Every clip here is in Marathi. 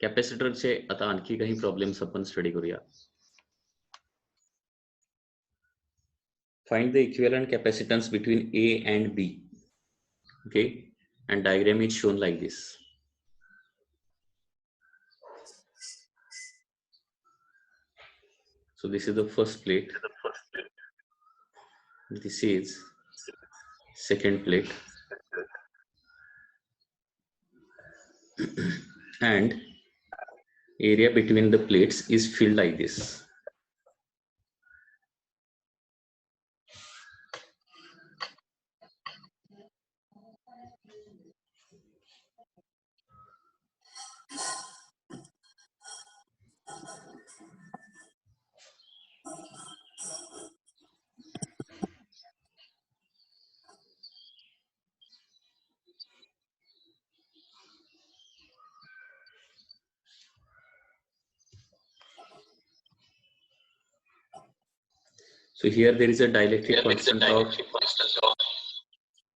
कॅपॅसिटरचे आता आणखी काही प्रॉब्लेम्स आपण स्टडी करूया. Find the equivalent capacitance between A and B. Okay, and diagram is shown like this. So this is the first plate. This is second plate. And area between the plates is filled like this. So here there is a dielectric constant of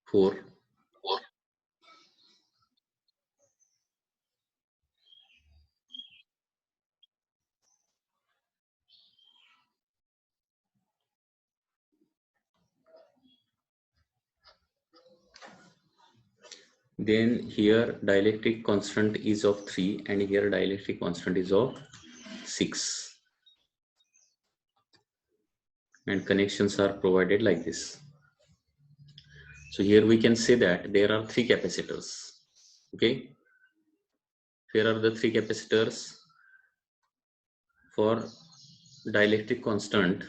4. Then here dielectric constant is of 3 and here dielectric constant is of 6. And connections are provided like this. So here we can say that there are 3 capacitors. Okay, here are the 3 capacitors. For dielectric constant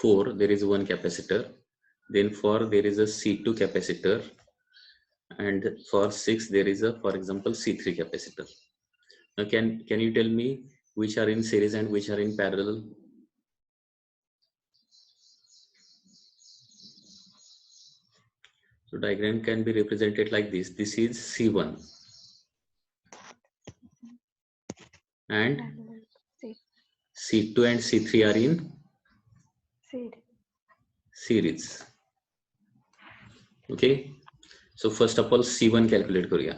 4 there is 1 capacitor, then for there is a C2 capacitor, and for 6 there is a, for example, C3 capacitor. Now can you tell me which are in series and which are in parallel? So diagram can be represented like this. This is C1 and C2 and C3 are in series. Okay, so first of all C1 calculate kariya.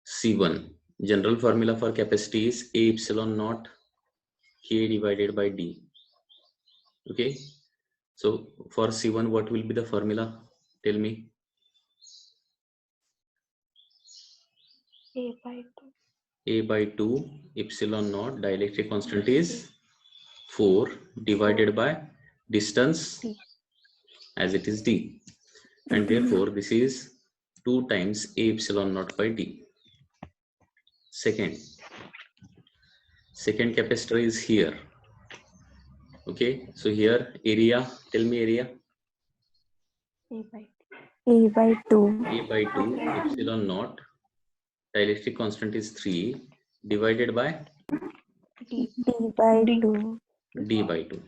C1 general formula for capacity is A epsilon naught K divided by D. Okay, so for C1 what will be the formula? Tell me. A by 2 epsilon naught, dielectric constant is 4 divided by distance as it is D, and therefore this is 2 times A epsilon naught by D. Second capacitor is here. Okay, so here area, tell me area. A by 2 epsilon naught, dielectric constant is 3 divided by D by 2. D by 2.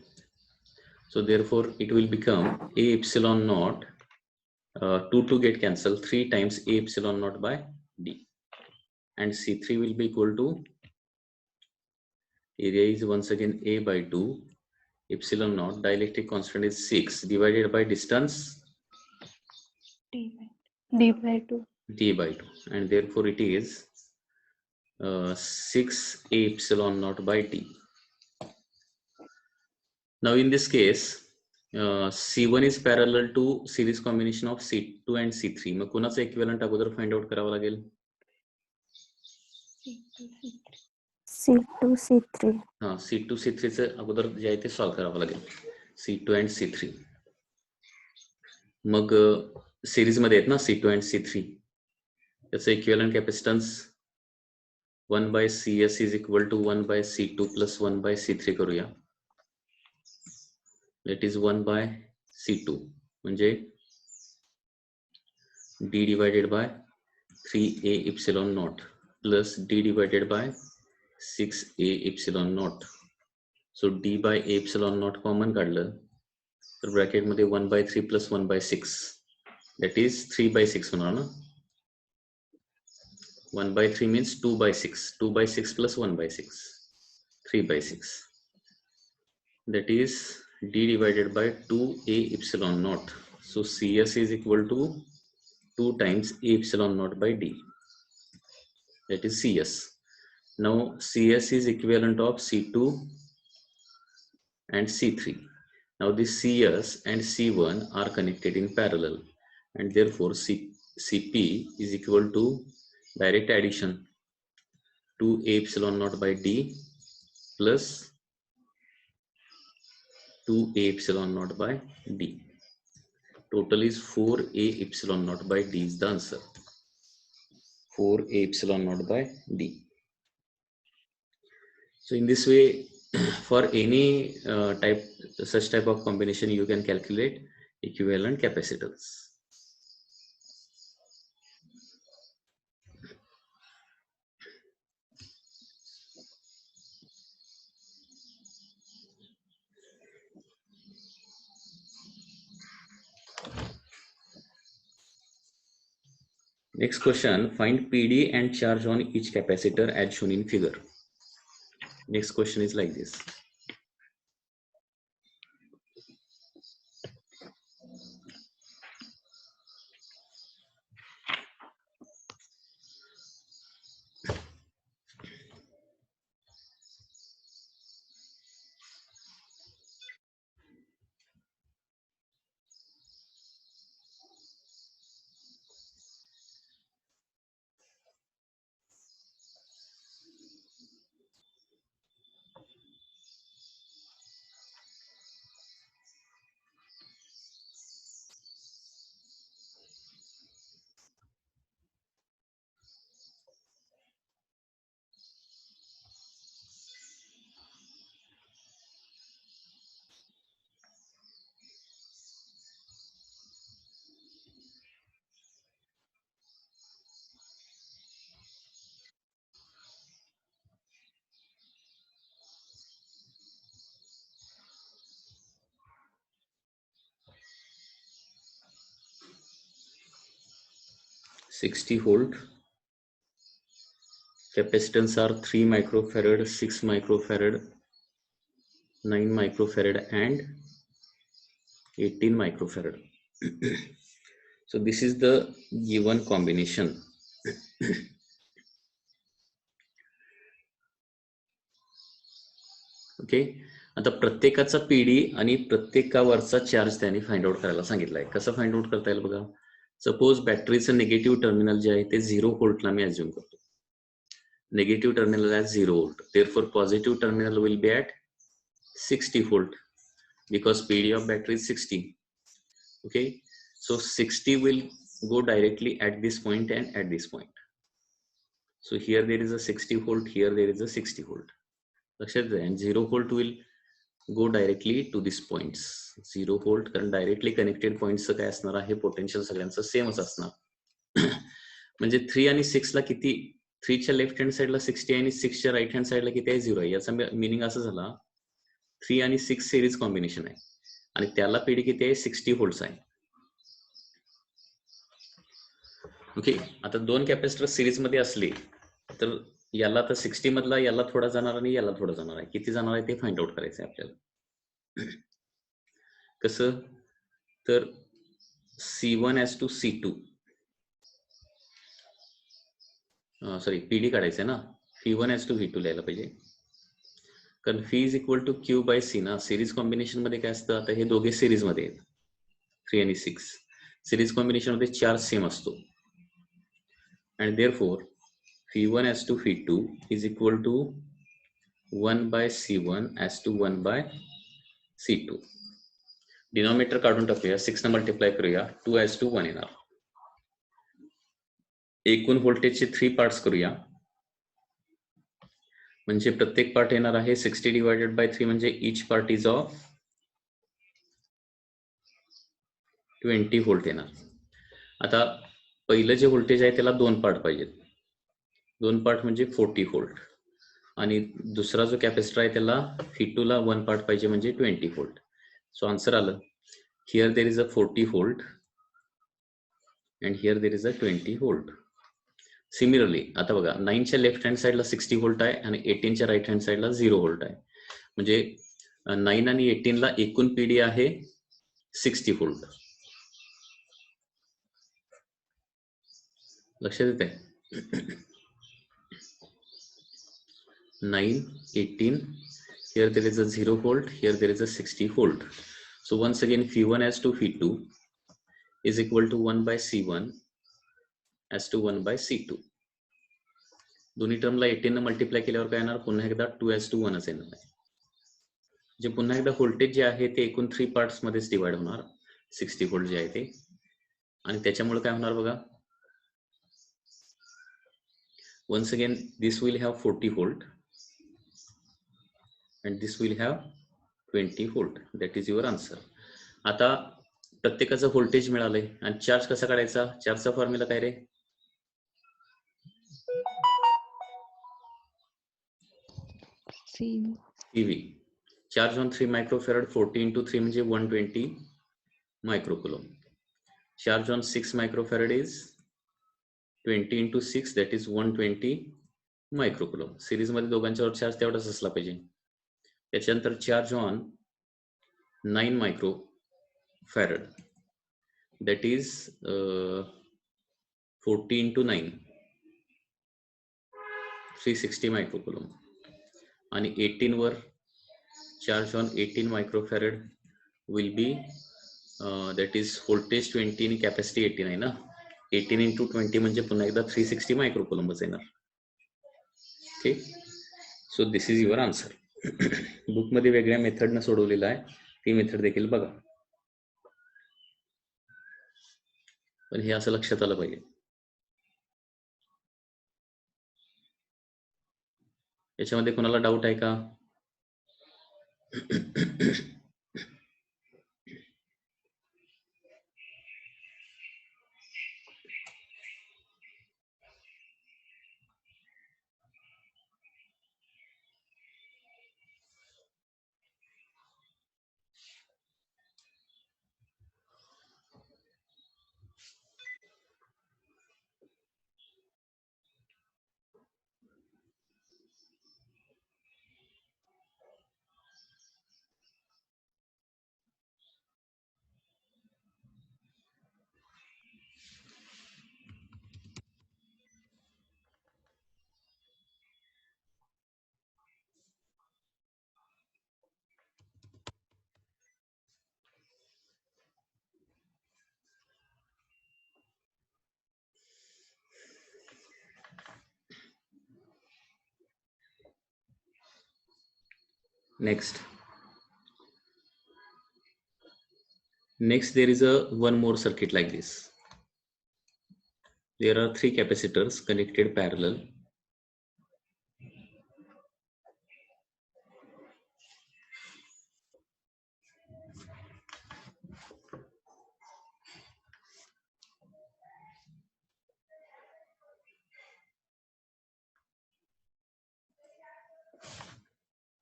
So therefore it will become A epsilon naught, 2 get cancelled, 3 times A epsilon naught by D, and C3 will be equal to, area is once again A by 2 epsilon naught, dielectric constant is 6 divided by distance D by 2. D by 2, and therefore it is 6 A epsilon naught by D. Now in this case C1 is parallel to series combination of C2 and C3. मग कोणाचा इक्विव्हॅलंट अगोदर फाइंड आउट करावा लागेल? C2 C3. हां, C2 C3 चे अगोदर जे आहे ते सॉल्व करावं लागेल. C2 and C3. मग सिरीज मध्ये आहेत ना C2 and C3. त्याचं equivalent capacitance 1 by CS is equal to 1 by C2 plus 1 by C3 करूया. That is 1 by C2 म्हणजे D divided by 3A epsilon naught plus D divided by 6A epsilon naught. So D by A epsilon naught common काढलं तर ब्रॅकेट मध्ये 1 by 3 plus 1 by 6, that is 3 by 6 होणार ना. 1 by 3 means 2 by 6. 2 by 6 plus 1 by 6, 3 by 6. That is D divided by 2A epsilon naught. So CS is equal to 2 times A epsilon naught by D. That is CS. Now CS is equivalent of C2 and C3. Now this CS and C1 are connected in parallel, and therefore CP is equal to direct addition 2A epsilon naught by D plus 2A epsilon naught by D. Total is 4A epsilon naught by D is the answer. 4A epsilon naught by D. So in this way, for any such type of combination, you can calculate equivalent capacitance. Next question, find PD and charge on each capacitor as shown in figure. Next question is like this. $60 volt. Capacitance are 3 microfarad, 6 microfarad, 9 microfarad, and 18 microfarad. So this is the given combination. Okay, आता प्रत्येकाचा पीडी आणि प्रत्येकावरचा चार्ज त्याने फाइंड आउट करायला सांगितलाय. कसं फाइंड आउट करता येईल बघा. सपोज बॅटरीचं निगेटिव्ह टर्मिनल जे आहे ते 0 व्होल्टला मी अज्युम करतो. Negative terminal as 0 volt, therefore positive terminal will be at 60 volt because PD of battery is 60. Okay, so 60 will go directly at this point and at this point. So here there is a 60 volt, here there is a 60 volt. And 0 volt will go directly to these points. 0 volt कारण directly connected points काय असणार आहे, पोटेन्शियल सगळ्यांचं सेमच असणार. म्हणजे 3 आणि 6 ला किती, 3 च्या लेफ्ट हँड साइडला 60 आणि 6 च्या राईट हँड साइडला किती आहे, 0 आहे. याचा मिनिंग असं झाला 3 आणि 6 सिरीज कॉम्बिनेशन आहे आणि त्याला पीडी किती आहे, 60 व्होल्ट्स आहे. ओके, आता दोन कॅपॅसिटर सिरीज मध्ये असले तर याला तर 60 मधला याला थोडा जाणार आणि याला थोडा जाणार आहे. किती जाणार आहे ते फाइंड आउट करायचं आहे आपल्याला. कसं, तर C1 as to C2 sorry PD काढायचं आहे ना, P1 as to V2 लिहायला पाहिजे. कारण phi is equal to Q by C ना. सिरीज कॉम्बिनेशन मध्ये काय असतं, आता हे दोघे सिरीज मध्ये आहेत, 3 आणि 6. सिरीज कॉम्बिनेशन मध्ये चार्ज सेम असतो and therefore P1 as to P2 is equal to 1 by C1 as to 1 by C2. Denominator काढून टाकूया, 6 न मल्टिप्लाय करूया, 2 as to 1 येणार. एकूण व्होल्टेजचे 3 पार्ट्स करूया, म्हणजे प्रत्येक पार्ट येणार आहे 60 डिवायडेड बाय 3, म्हणजे each part is of 20 volt येणार. आता पहिलं जे व्होल्टेज आहे त्याला 2 पार्ट पाहिजेत. 2 पार्ट म्हणजे 40 व्होल्ट, आणि दुसरा जो कॅपॅसिटर आहे त्याला P2 ला 1 पार्ट पाहिजे म्हणजे 20 व्होल्ट. सो आन्सर आलं, here there is a 40 volt and here there is a 20 volt. Similarly आता बघा, 9 च्या लेफ्ट हँड साइडला 60 व्होल्ट आहे आणि 18 च्या राईट हँड साइडला 0 व्होल्ट आहे. म्हणजे 9 आणि 18 ला एकूण पीडी आहे 60 व्होल्ट. लक्षात येत आहे. 9, 18. Here there is a 0 volt. Here there is a 60 volt. So once again, phi1 as to phi2 is equal to 1 by c1 as to 1 by c2. दोन्ही टर्मला 18 ने मल्टिप्लाय केल्यावर काय येणार, पुन्हा एकदा 2 as to 1 येणार आहे. जे पुन्हा एकदा व्होल्टेज जे आहे ते एकूण 3 पार्ट्स मध्येच डिवाइड होणार. 60 व्होल्ट जे आहे ते, आणि त्याच्यामुळे काय होणार बघा, once again this will have 40 volt and this will have 20 volt. That is your answer. आता प्रत्येकाचं व्होल्टेज मिळालंय आणि चार्ज कसा काढायचा, चार्जचा फॉर्म्युला काय रे, CV. Charge on 3 microfarad 40 into 3 म्हणजे 120 microcoulomb. Charge on 6 microfarad is 20 into 6, that is 120 microcoulomb. Series मध्ये दोघांच्यावर चार्ज तेवढाच असला पाहिजे. त्याच्यानंतर charge on 9 microfarad, that is 40 into 9, 360 microcoulomb. आणि 18 वर charge on 18 microfarad will be that is voltage 20 आणि कॅपॅसिटी 18 आहे ना. 18 into 20 म्हणजे पुन्हा एकदा 360 मायक्रोकुलमच येणार. Okay, so this is your answer. Book मध्ये वेगळ्या मेथडनं सोडवलेलं आहे, ती मेथड देखील बघा, पण हे असं लक्षात आलं पाहिजे. याच्यामध्ये कोणाला डाऊट आहे का? Next there is one more circuit like this. There are 3 capacitors connected parallel.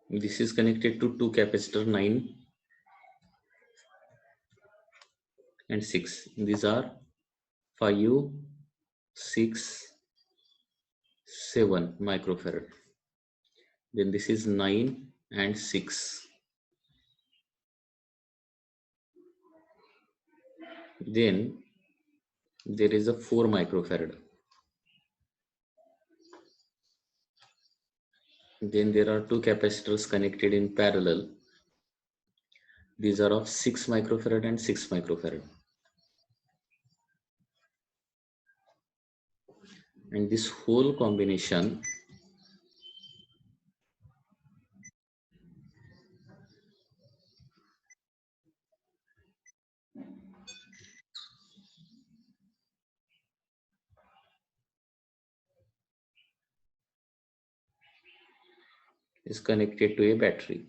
This is connected to 2 capacitor 9 and 6. These are 5, 6, 7 microfarad. Then this is 9 and 6. Then there is a 4 microfarad. Then there are 2 capacitors connected in parallel. These are of 6 microfarad and 6 microfarad. And this whole combination is connected to a battery.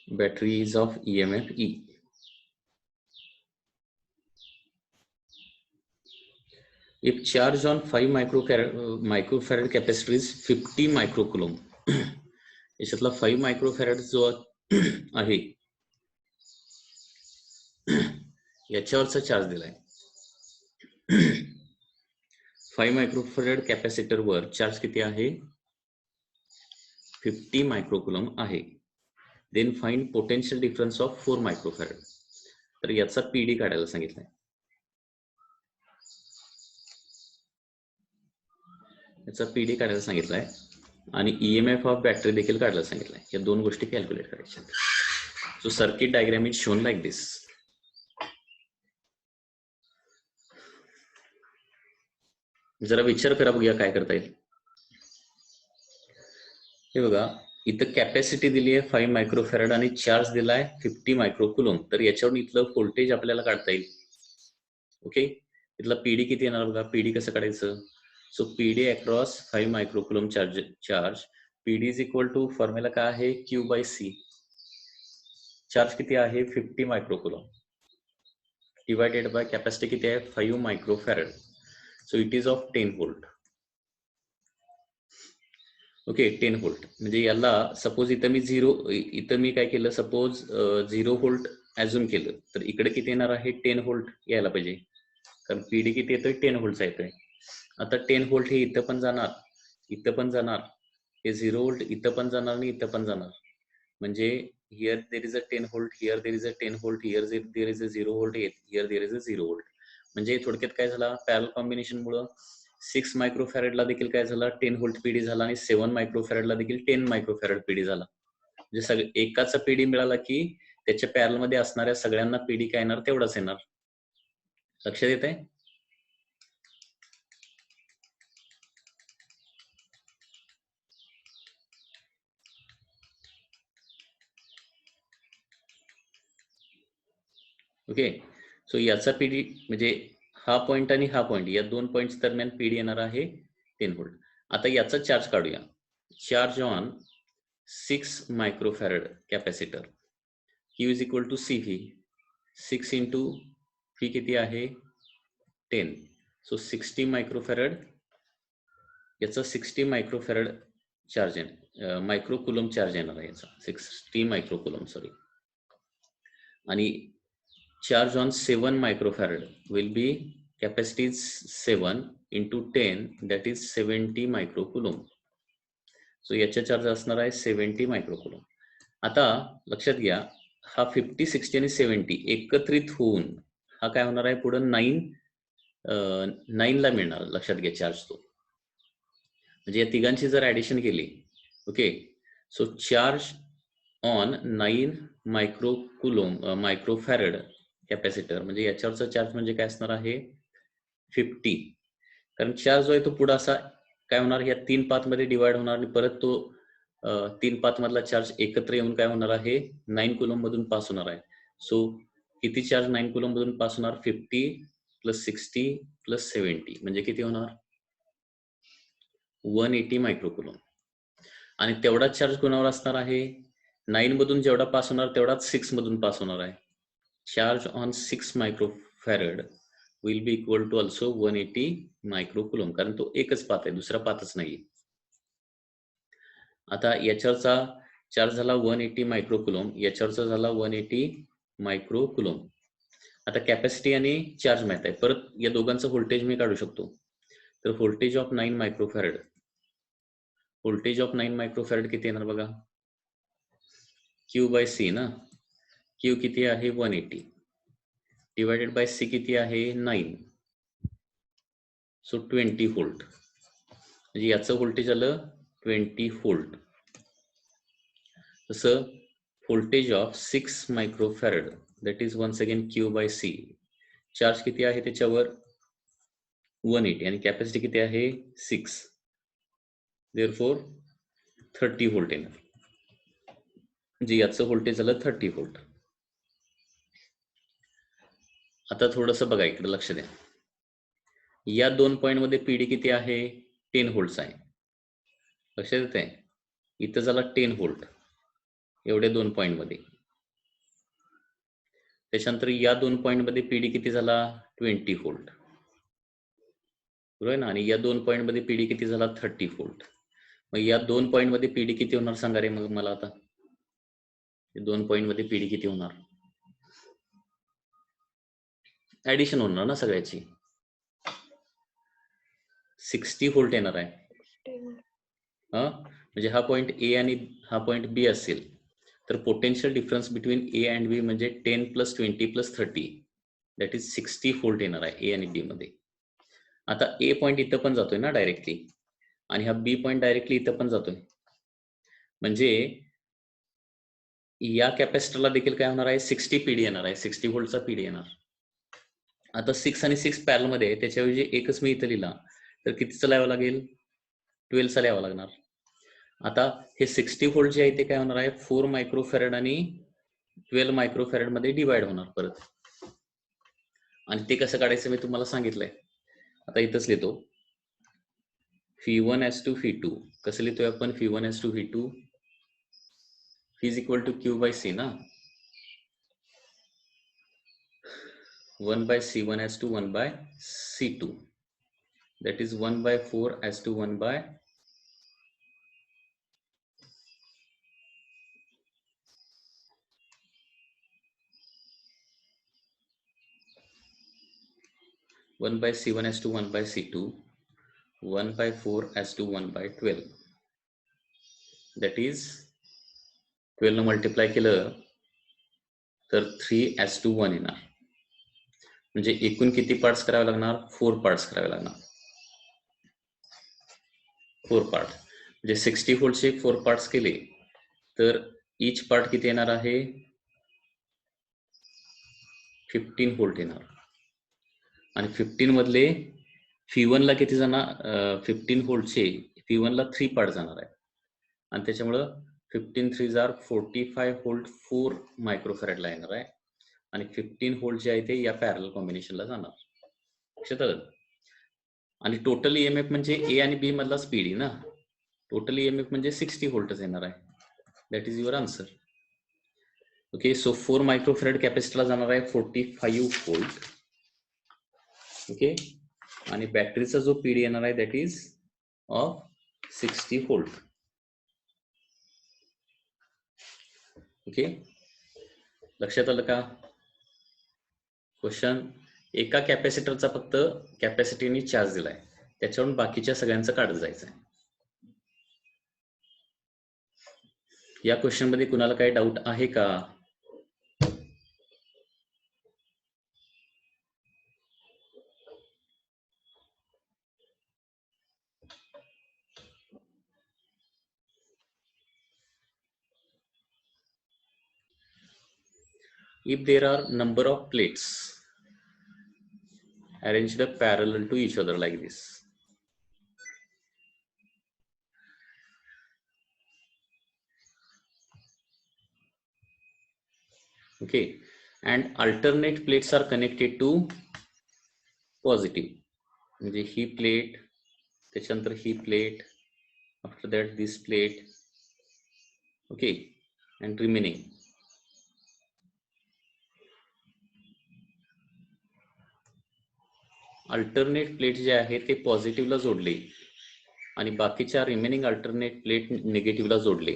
Battery is of EMF E. If charge on 5 microfarad capacitor is 50 microcoulomb, याच्यातला 5 microfarad जो आहे याच्यावरचा चार्ज दिलाय. 5 microfarad कॅपॅसिटर वर चार्ज किती आहे, 50 मायक्रोकुलम आहे. Then find potential difference of 4 microfarad. तर याचा पीडी काढायला सांगितलंय. याचा पीडी काढायला सांगितलाय आणि ईएमएफ ऑफ बॅटरी देखील काढायला सांगितलंय. या दोन गोष्टी कॅल्क्युलेट करायच्या. So circuit diagram is shown like this. जरा विचार करा, बघूया काय करता येईल. हे बघा, इथं कॅपॅसिटी दिली आहे 5 मायक्रोफॅरेड आणि चार्ज दिलाय 50 मायक्रोकुलम. तर याच्यावरून इथलं व्होल्टेज आपल्याला काढता येईल. ओके, इथला पीडी किती येणार बघा. पीडी कसं काढायचं. So PD across 5 microcoulomb charge PD is equal to formula काय आहे, क्यू बाय सी. चार्ज किती आहे 50 मायक्रोकुलम डिवायडेड बाय कॅपॅसिटी किती आहे 5 microfarad. So it is of 10 volt. Okay, 10 volt म्हणजे याला सपोज इथं मी काय केलं, सपोज 0 व्होल्ट ऍझ्युम केलं तर इकडे किती येणार आहे 10 व्होल्ट यायला पाहिजे, कारण पीडी किती येतोय 10 व्होल्टचा येतोय. आता 10 व्होल्ट हे इथं पण जाणार, इथं पण जाणार, हे 0 व्होल्ट इथं पण जाणार आणि इथं पण जाणार. म्हणजे here there is a 10 volt, here there is a 10 volt, here there is a 0 volt, here there is a 0 volt. म्हणजे थोडक्यात काय झाला, पॅरल कॉम्बिनेशन मुळे 6 मायक्रोफॅरेडला देखील काय झाला 10 व्होल्ट पीडी झाला आणि 7 मायक्रोफॅरेडला देखील 10 मायक्रोफॅरेड पीडी झाला. म्हणजे सगळे एकाचा पीडी मिळाला की त्याच्या पॅरल मध्ये असणाऱ्या सगळ्यांना पीडी काय येणार तेवढाच येणार. लक्षात येत आहे. ओके, सो याचा पीडी म्हणजे हा पॉइंट आणि हा पॉइंट, या दोन पॉइंट्स दरम्यान पीडी येणार आहे 10 व्होल्ट. आता याचा चार्ज काढूया. Charge on 6 microfarad capacitor, Q is equal to CV. 6 into phi किती आहे 10. सो 60 मायक्रोफॅरेड, याचा 60 मायक्रोफॅरेड चार्ज आहे, मायक्रोकुलम चार्ज येणार आहे याचा 60 मायक्रोकुलम सॉरी. आणि charge on 7 microfarad will be capacity is 7 into 10, that is 70 microcoulomb. So याचा चार्ज असणार आहे 70 मायक्रोकुलम. आता लक्षात घ्या, हा 50, 60 आणि 70 एकत्रित होऊन हा काय होणार आहे पुढे 9 ला मिळणार. लक्षात घ्या चार्ज तो, म्हणजे या तिघांची जर ऍडिशन केली, okay, so charge on 9 microfarad capacitor, म्हणजे याच्यावरचा चार्ज म्हणजे काय असणार आहे 50. कारण चार्ज जो आहे तो पुढे असा काय होणार, या 3 पाथ मध्ये डिवाइड होणार आणि परत तो 3 पाथ मधला चार्ज एकत्र येऊन काय होणार आहे 9 कुलम मधून पास होणार आहे. सो किती चार्ज 9 कुलम मधून पास होणार, 50 प्लस 60 प्लस 70 म्हणजे किती होणार 180 मायक्रोकुलम. आणि तेवढाच चार्ज कोणावर असणार आहे 9 मधून जेवढा पास होणार तेवढाच 6 मधून पास होणार आहे. Charge on 6 microfarad will be equal to also 180 microcoulomb, कारण तो एकच पाथ आहे, दुसरा पाथच नाही. आता याच्यावरचा चार्ज झाला 180 मायक्रोकुलम, याच्यावरचा झाला 180 मायक्रोकुलम. आता कॅपॅसिटी आणि चार्ज माहित आहे, परत या दोघांचं व्होल्टेज मी काढू शकतो. तर voltage of 9 microfarad, voltage of 9 microfarad किती येणार बघा, Q बाय C ना. Q किती आहे 180 डिवायडेड बाय C किती आहे 9, सो 20 व्होल्ट. म्हणजे याचं व्होल्टेज आलं 20 व्होल्ट. तसं voltage of 6 microfarad that is once again Q by C, charge किती आहे त्याच्यावर 180 आणि कॅपॅसिटी किती आहे 6, देअरफॉर 30 व्होल्ट येणार. म्हणजे याचं व्होल्टेज झालं 30 व्होल्ट. आता थोडस बघा इकडे लक्ष द्या, या दोन पॉइंट मध्ये पीडी किती आहे 10 व्होल्टचा आहे. लक्षात येत आहे, इथं झाला 10 व्होल्ट एवढे दोन पॉइंट मध्ये. त्याच्यानंतर या दोन पॉइंट मध्ये पीडी किती झाला 20 व्होल्ट, बरोबर ना. आणि या दोन पॉइंट मध्ये पीडी किती झाला 30 व्होल्ट. मग या दोन पॉइंट मध्ये पीडी किती होणार सांगा रे मग मला. आता दोन पॉइंट मध्ये पीडी किती होणार, ऍडिशन होणार ना सगळ्याची, 60 व्होल्ट येणार आहे. म्हणजे हा पॉइंट ए आणि हा पॉइंट बी असेल तर potential difference between A and B म्हणजे 10 + 20 + 30 दॅट इज 60 व्होल्ट येणार आहे ए आणि बी मध्ये. आता ए पॉइंट इथं पण जातोय ना डायरेक्टली आणि हा बी पॉइंट डायरेक्टली इथं पण जातोय, म्हणजे या कॅपॅसिटरला देखील काय होणार आहे 60 पीडी येणार आहे, 60 व्होल्टचा पीडी येणार. आता 6 आणि 6 पॅरल मध्ये त्याच्याऐवजी एकच मी इथं लिहिला तर कितीचा लिहावं लागेल 12 चा लिहावं लागणार. आता हे 60 व्होल्ट जे आहे ते काय होणार आहे 4 मायक्रोफॅरेड आणि 12 मायक्रोफॅरेड मध्ये डिवाइड होणार परत. आणि ते कसं काढायचं मी तुम्हाला सांगितलंय. आता इथंच लिहितो Phi1 as to Phi2. कसं लिहितोय आपण Phi1 as to Phi2? Phi is equal to Q by C ना, 1 by C1 as to 1 by C2, that is 1 by 4 as to 1 by 1 by C1 as to 1 by C2, 1 by 4 as to 1 by 12, that is 12 न मल्टिप्लाय केलं तर 3 as to 1 येणार. म्हणजे एकूण किती पार्ट्स करावे लागणार 4 पार्ट्स करावे लागणार. 4 पार्ट म्हणजे 60 व्होल्टचे 4 पार्ट्स केले तर इच पार्ट किती येणार आहे 15 व्होल्ट येणार. आणि 15 मधले Phi1 ला किती जाणार 15 व्होल्टचे Phi1 ला 3 पार्ट जाणार आहे आणि त्याच्यामुळं 15 3 आर 45 व्होल्ट 4 मायक्रोफॅरेडला येणार आहे आणि 15 व्होल्ट जे आहे ते या पॅरलल कॉम्बिनेशनला जाणार. लक्षात आलं. आणि टोटल ईएमएफ म्हणजे ए आणि बी मधला स्पीड ना, टोटल ईएमएफ म्हणजे 60 व्होल्टच येणार आहे. That is your answer. Okay, so 4 microfarad कॅपॅसिटरला जाणार आहे 45 व्होल्ट. ओके, आणि बॅटरीचा जो पीडी येणार आहे that is of 60 volt. Okay, लक्षात आलं का. क्वेश्चन, एका कॅपॅसिटरचा फक्त कॅपॅसिटीने चार्ज दिलाय त्याच्यावरून बाकीच्या सगळ्यांचं काढत जायचं आहे. या क्वेश्चन मध्ये कुणाला काही डाऊट आहे का. If there are number of plates arranged parallel to each other like this, okay, and alternate plates are connected to positive, म्हणजे ही प्लेट त्याच्यानंतर ही plate, after that this plate, okay, and remaining alternate plate जे आहे ते पॉझिटिव्हला जोडले आणि बाकीच्या रिमेनिंग अल्टरनेट प्लेट निगेटिव्हला जोडले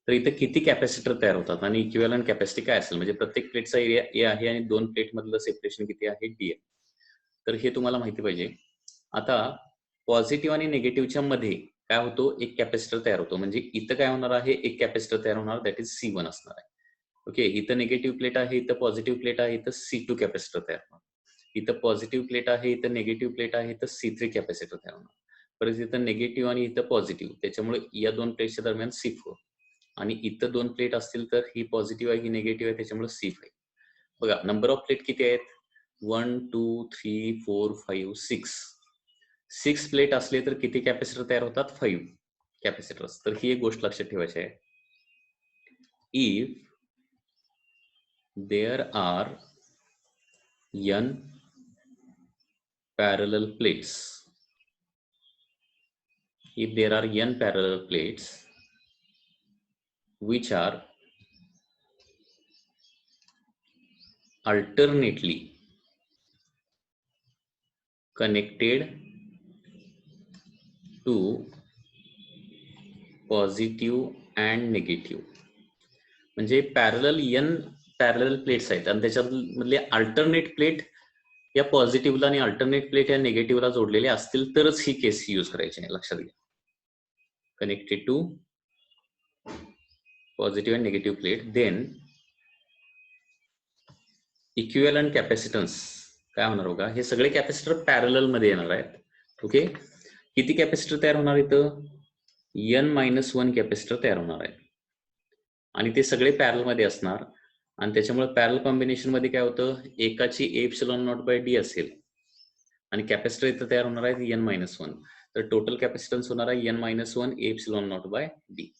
तर इथे किती कॅपॅसिटर तयार होतात आणि इक्विव्हॅलंट कॅपॅसिटी काय असेल. म्हणजे प्रत्येक प्लेटचा एरिया ए आहे आणि 2 प्लेट मधलं सेपरेशन किती आहे डी आहे. तर हे तुम्हाला माहिती पाहिजे. आता पॉझिटिव्ह आणि निगेटिव्हच्या मध्ये काय होतो एक कॅपॅसिटर तयार होतो. म्हणजे इथं काय होणार आहे एक कॅपॅसिटर तयार होणार दॅट इज C1 असणार आहे. ओके, इथं निगेटिव्ह प्लेट आहे, इथं पॉझिटिव्ह प्लेट आहे, इथं C2 कॅपॅसिटर तयार होणार. इथं पॉझिटिव्ह प्लेट आहे, इथं निगेटिव्ह प्लेट आहे, इथं C3 कॅपॅसिटर तयार होणार. परत इथं निगेटिव्ह आणि इथं पॉझिटिव्ह, त्याच्यामुळे या 2 प्लेटच्या दरम्यान C4 आणि इथं 2 प्लेट असतील तर ही पॉझिटिव्ह आहे ही निगेटिव्ह आहे त्याच्यामुळे C5. बघा नंबर ऑफ प्लेट किती आहेत 1 2 3 4 5 6 प्लेट असले तर किती कॅपॅसिटर तयार होतात 5 कॅपॅसिटर्स. तर ही एक गोष्ट लक्षात ठेवायची आहे. If there are n parallel plates, if there are n parallel plates which are alternately connected to positive and negative, म्हणजे पॅरलल n पॅरलल प्लेट्स आहेत आणि त्याच्यामधले अल्टरनेट प्लेट या पॉझिटिव्हला आणि अल्टरनेट प्लेट या निगेटिव्हला जोडलेले असतील तरच ही केस यूज करायची आहे. लक्षात घ्या. connected to positive and negative plate, then equivalent capacitance काय होणार बघा, हे सगळे कॅपॅसिटर पॅरलल मध्ये येणार आहेत. ओके, किती कॅपॅसिटर तयार होणार इथं? n-1 कॅपॅसिटर तयार होणार आहे आणि ते सगळे पॅरल मध्ये असणार आणि त्याच्यामुळे पॅरल कॉम्बिनेशन मध्ये काय होतं, एकाची ε0/d असेल आणि कॅपॅसिटर इथं तयार होणार आहे n-1, तर टोटल कॅपॅसिटन्स होणार आहे n-1 ε0/d.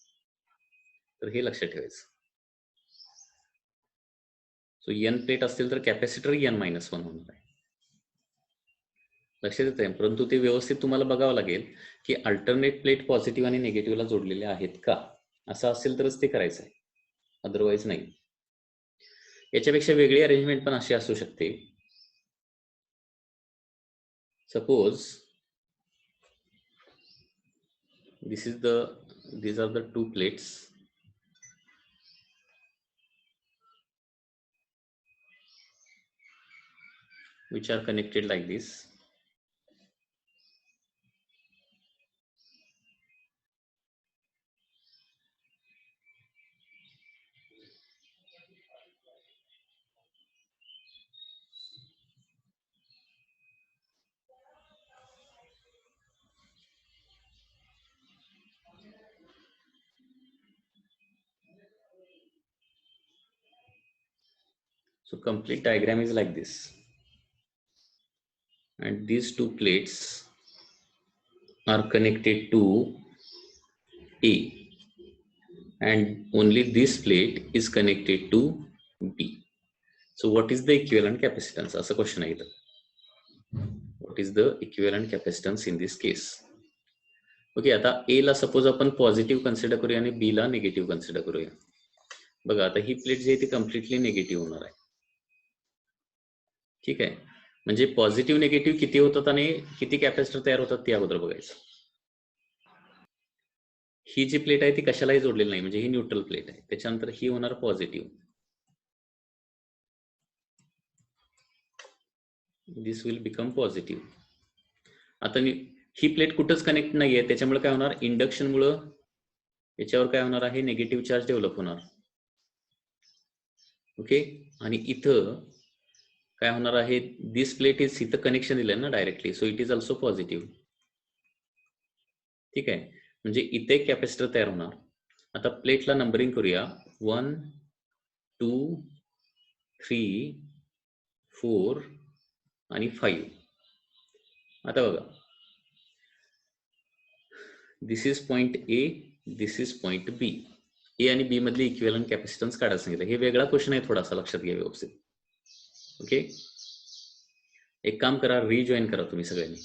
तर हे लक्षात ठेवायचं. सो n प्लेट असतील तर कॅपॅसिटर n-1 होणार आहे. लक्षात येत आहे, परंतु ते व्यवस्थित तुम्हाला बघावं लागेल की अल्टरनेट प्लेट पॉझिटिव्ह आणि निगेटिव्हला जोडलेले आहेत का, असं असेल तरच ते करायचं आहे, अदरवाईज नाही. याच्यापेक्षा वेगळी अरेंजमेंट पण अशी असू शकते. Suppose these are the two plates which are connected like this. So complete diagram is like this, and these two plates are connected to A, and only this plate is connected to B. So what is the equivalent capacitance? असा क्वेश्चन आहे इथं. What is the equivalent capacitance in this case? Okay, आता A ला सपोज आपण पॉझिटिव्ह कन्सिडर करूया आणि B ला निगेटिव्ह कन्सिडर करूया. बघा आता ही प्लेट जी आहे ती कम्प्लिटली निगेटिव्ह होणार आहे. ठीक आहे, म्हणजे पॉझिटिव्ह निगेटिव्ह किती होतात आणि किती कॅपॅसिटर तयार होतात ते अगोदर बघायचं. ही जी प्लेट आहे ती कशालाही जोडलेली नाही, म्हणजे ही न्यूट्रल प्लेट आहे. त्याच्यानंतर ही होणार positive, this will become positive. आता ही प्लेट कुठंच कनेक्ट नाहीये, त्याच्यामुळे काय होणार, इंडक्शन मुळे याच्यावर काय होणार आहे, निगेटिव्ह चार्ज डेव्हलप होणार. ओके, आणि इथं काय होणार आहे, दिस प्लेट इज, इथं कनेक्शन दिलंय ना directly, so it is also positive. ठीक आहे, म्हणजे इथे कॅपॅसिटर तयार होणार. आता प्लेटला नंबरिंग करूया, 1 2 3 4 आणि 5. आता बघा, this is point A, this is point B. A आणि बी मधली इक्विव्हॅलंट कॅपॅसिटन्स काढायला सांगितलं. हे वेगळा क्वेश्चन आहे, थोडासा लक्षात घ्या व्यवस्थित. ओके, एक काम करा, रिजॉईन करा तुम्ही सगळ्यांनी.